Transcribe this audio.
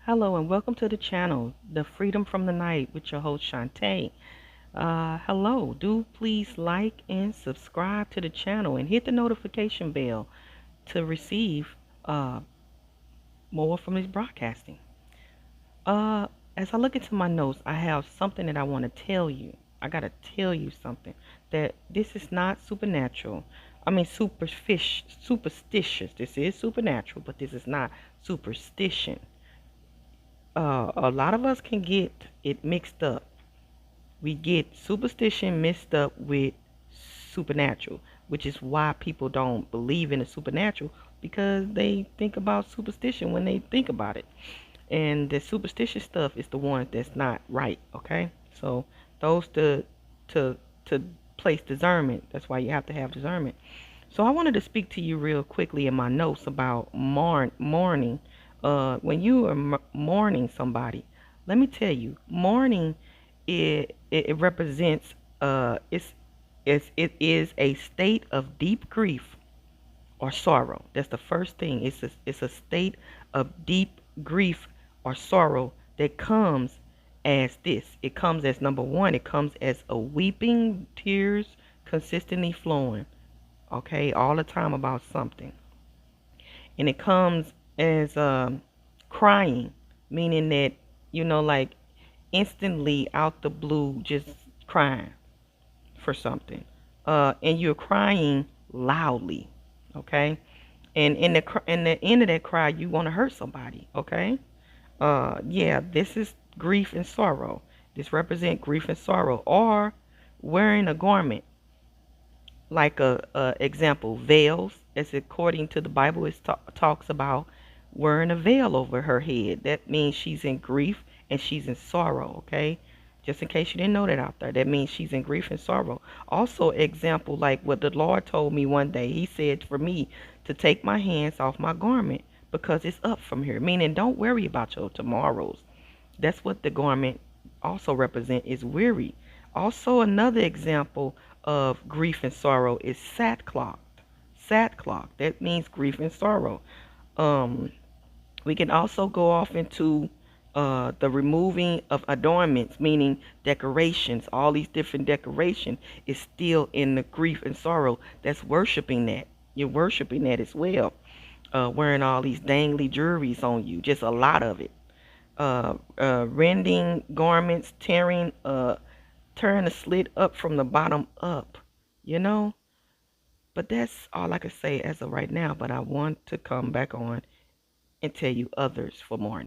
Hello and welcome to the channel, The Freedom from the Night with your host Shantae. Hello, do please like and subscribe to the channel and hit the notification bell to receive uh, more from this broadcasting. Uh, as I look into my notes, I have something that I want to tell you. I gotta tell you something that this is not supernatural. I mean, superstitious. This is supernatural, but this is not superstition. A lot of us can get it mixed up. We get superstition mixed up with supernatural, which is why people don't believe in the supernatural because they think about superstition when they think about it. And the superstitious stuff is the one that's not right, okay? So those to to place discernment. That's why you have to have discernment. So I wanted to speak to you real quickly in my notes about mourning. When you are mourning somebody, let me tell you, mourning it represents it is a state of deep grief or sorrow. That's the first thing. It's a state of deep grief or sorrow that comes as this. It comes as number one. It comes as a weeping, tears consistently flowing, okay, all the time about something. And it comes as crying, meaning that, like instantly out the blue, just crying for something. And you're crying loudly, okay? And in the end of that cry, you want to hurt somebody, okay? Yeah, this is grief and sorrow. This represent grief and sorrow, or wearing a garment like a example, veils, as according to the Bible, it talks about wearing a veil over her head. That means she's in grief and she's in sorrow, okay? Just in case you didn't know that out there, that means she's in grief and sorrow. Also, example, like what the Lord told me one day, he said for me to take my hands off my garment because it's up from here, meaning don't worry about your tomorrows. That's what the garment also represent, is weary. Also, another example of grief and sorrow is sackcloth. Sackcloth. That means grief and sorrow. Um, we can also go off into the removing of adornments, meaning decorations. All these different decoration is still in the grief and sorrow. That's worshiping that. You're worshiping that as well. Wearing all these dangly jewelries on you, just a lot of it. Rending garments, tearing the slit up from the bottom up, you know. But that's all I can say as of right now. But I want to come back on and tell you others for more.